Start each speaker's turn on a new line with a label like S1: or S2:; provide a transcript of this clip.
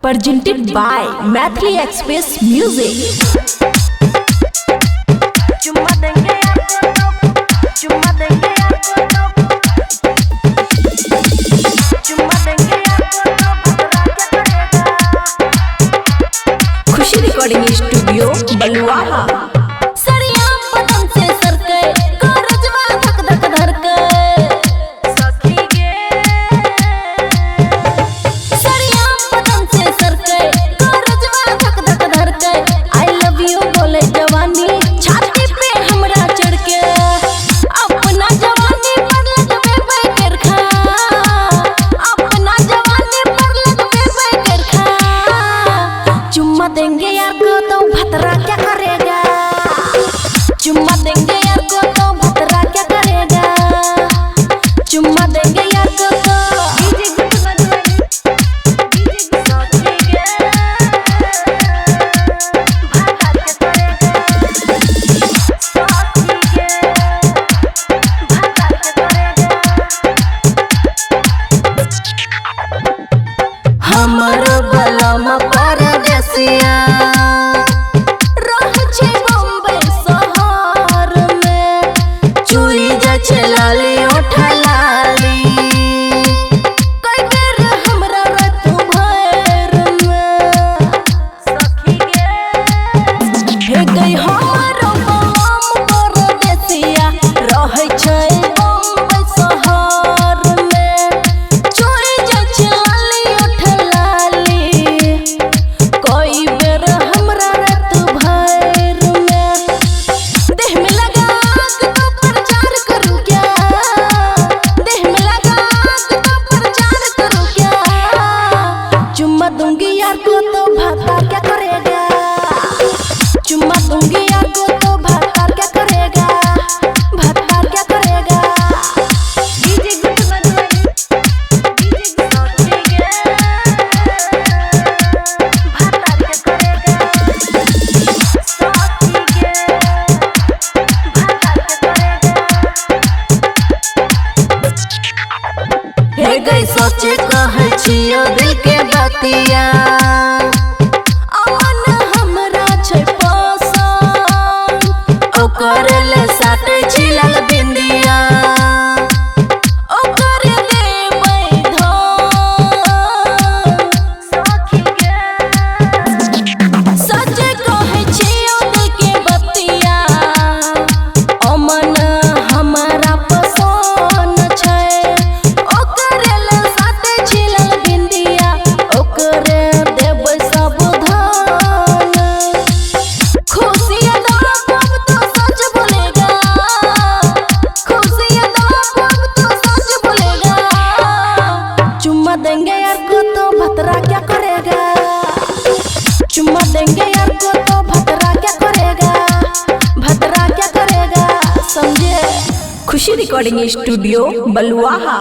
S1: Presented by Mathli Express Music. Khushi recording studio Baluaha.
S2: देंगे यार को तो भतरा क्या करेगा, चुम्मा देंगे यार को तो भतरा क्या करेगा, चुम्मा देंगे यार को तो हमारो बलमा परदेसिया दूंगी यार को तो भाता क्या करेगा, चुम्मा दूंगी यार को तो भाता क्या करेगा, भाता क्या करेगा। हे गई सोचे कहे छियो दिल के बतिया, अमन हमरा छै पसंद, ओकर ले साटे छिलल बिंदिया, ओकर ले मैधन सखी गे, सचे कहे छियो दिल के बतिया, अमन हमरा पसंद छै, ओकर ले साटे छिलल बिंदिया, ओकर देब सावधान, खुशियाँ दो अब तो सच बोलेगा, खुशियाँ दो अब तो सच बोलेगा, चुम्मा देंगे यार को तो भतरा क्या करेगा, चुम्मा देंगे यार को तो भतरा क्या करेगा, भतरा क्या करेगा, समझे।
S1: खुशी रिकॉर्डिंग स्टूडियो बलुआहा।